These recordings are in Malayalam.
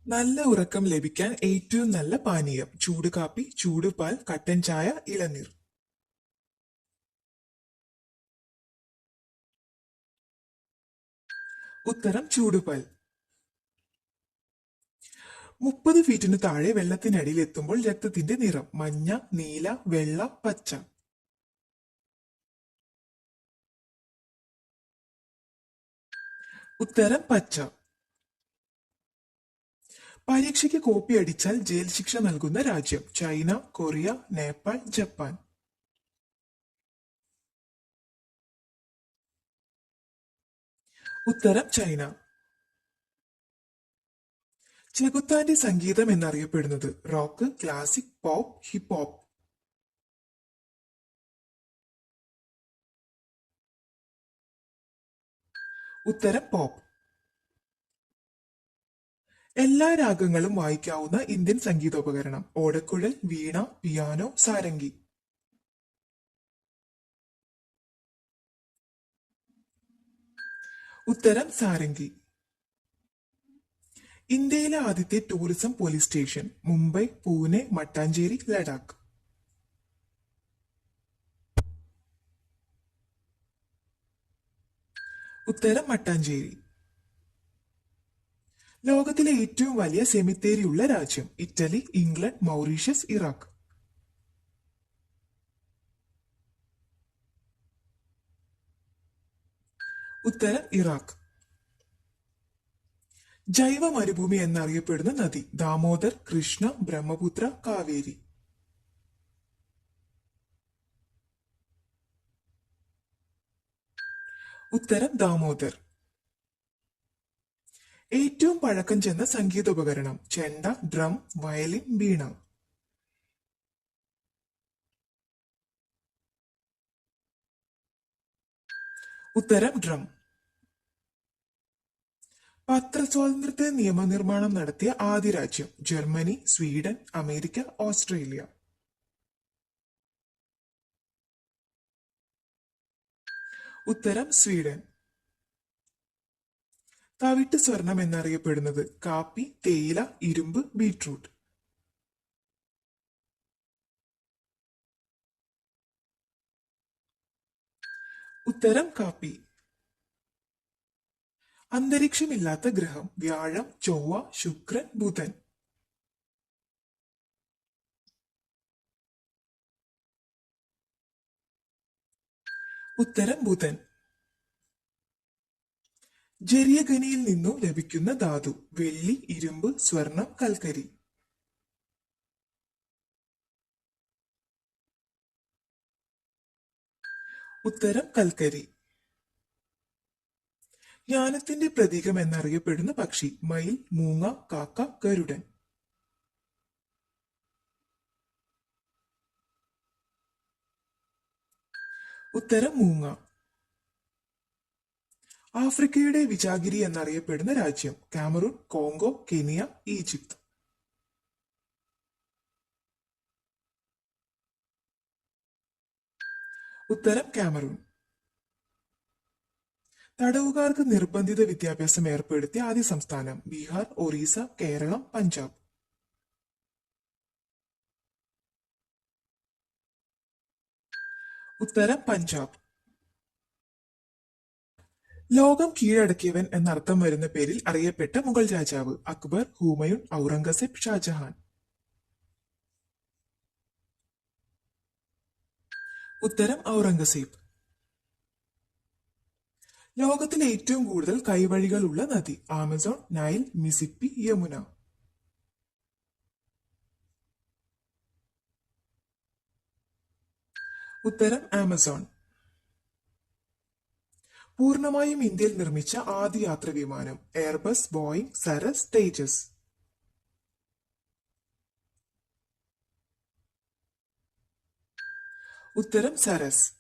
നല്ല ഉറക്കം ലഭിക്കാൻ ഏറ്റവും നല്ല പാനീയം ചൂട് കാപ്പി, ചൂട് പാൽ, കട്ടൻ ചായ, ഇളനീർ. ഉത്തരം ചൂടുപാൽ. 30 ഫീറ്റിനു താഴെ വെള്ളത്തിനടിയിൽ എത്തുമ്പോൾ രക്തത്തിന്റെ നിറം മഞ്ഞ, നീല, വെള്ള, പച്ച. ഉത്തരം പച്ച. പരീക്ഷയ്ക്ക് കോപ്പി അടിച്ചാൽ ജയിൽ ശിക്ഷ നൽകുന്ന രാജ്യം ചൈന, കൊറിയ, നേപ്പാൾ, ജപ്പാൻ. ഉത്തരം ചൈന. ചെകുത്താന്റെ സംഗീതം എന്നറിയപ്പെടുന്നത് rock, classic, pop, hip hop. ഉത്തരം പോപ്പ്. എല്ലാ രാഗങ്ങളും വായിക്കാവുന്ന ഇന്ത്യൻ സംഗീതോപകരണം ഓടക്കുഴൽ, വീണ, പിയാനോ, സാരംഗി. ഉത്തരം സാരംഗി. ഇന്ത്യയിലെ ആദ്യത്തെ tourism police station Mumbai, Pune, Mattancherry, Ladakh. ഉത്തരം മട്ടാഞ്ചേരി. ലോകത്തിലെ ഏറ്റവും വലിയ സെമിത്തേരിയുള്ള രാജ്യം ഇറ്റലി, ഇംഗ്ലണ്ട്, മൗറീഷ്യസ്, ഇറാഖ്. ഉത്തരം ഇറാഖ്. ജൈവ മരുഭൂമി എന്നറിയപ്പെടുന്ന നദി ദാമോദർ, കൃഷ്ണ, ബ്രഹ്മപുത്ര, കാവേരി. ഉത്തരം ദാമോദർ. ഏറ്റവും പഴക്കം ചെന്ന സംഗീതോപകരണം ചെണ്ട, ഡ്രം, വയലിൻ, വീണ. ഉത്തരം ഡ്രം. പത്രസ്വാതന്ത്ര്യത്തിന് നിയമനിർമ്മാണം നടത്തിയ ആദ്യ രാജ്യം ജർമ്മനി, സ്വീഡൻ, അമേരിക്ക, ഓസ്ട്രേലിയ. ഉത്തരം സ്വീഡൻ. തവിട്ട് സ്വർണം എന്നറിയപ്പെടുന്നത് കാപ്പി, തേയില, ഇരുമ്പ്, ബീട്രൂട്ട്. ഉത്തരം കാപ്പി. അന്തരീക്ഷമില്ലാത്ത ഗ്രഹം വ്യാഴം, ചൊവ്വ, ശുക്രൻ, ബുധൻ. ഉത്തരം ബുധൻ. ജെറിയഖനിയിൽ നിന്നു ലഭിക്കുന്ന ധാതു വെള്ളി, ഇരുമ്പ്, സ്വർണം, കൽക്കരി. ഉത്തരം കൽക്കരി. ജ്ഞാനത്തിന്റെ പ്രതീകം എന്നറിയപ്പെടുന്ന പക്ഷി മയിൽ, മൂങ്ങ, കാക്ക, ഗരുഡൻ. ഉത്തരം മൂങ്ങ. ആഫ്രിക്കയുടെ വിജാഗിരി എന്നറിയപ്പെടുന്ന രാജ്യം കാമറൂൺ, കോങ്കോ, കെനിയ, ഈജിപ്ത്. ഉത്തരം കാമറൂൺ. തടവുകാർക്ക് നിർബന്ധിത വിദ്യാഭ്യാസം ഏർപ്പെടുത്തിയ ആദ്യ സംസ്ഥാനം ബീഹാർ, ഒറീസ, കേരളം, പഞ്ചാബ്. ഉത്തരം പഞ്ചാബ്. ലോകം കീഴടക്കിയവൻ എന്നർത്ഥം വരുന്ന പേരിൽ അറിയപ്പെട്ട മുഗൾ രാജാവ് അക്ബർ, ഹുമയൂൺ, ഔറംഗസേബ്, ഷാജഹാൻ. ഉത്തരം ഔറംഗസേബ്. ലോകത്തിലെ ഏറ്റവും കൂടുതൽ കൈവഴികളുള്ള നദി ആമസോൺ, നൈൽ, മിസിപ്പി, യമുന. ഉത്തരം ആമസോൺ. പൂർണ്ണമായും ഇന്ത്യയിൽ നിർമ്മിച്ച ആദ്യ യാത്രാ വിമാനം എയർബസ്, ബോയിംഗ്, സരസ്, തേജസ്. ഉത്തരം സരസ്.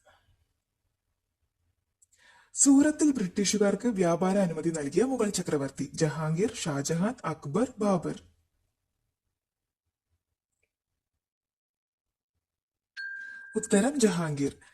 സൂറത്തിൽ ബ്രിട്ടീഷുകാർക്ക് വ്യാപാര അനുമതി നൽകിയ മുഗൾ ചക്രവർത്തി ജഹാംഗീർ, ഷാജഹാൻ, അക്ബർ, ബാബർ. ഉത്തരം ജഹാംഗീർ.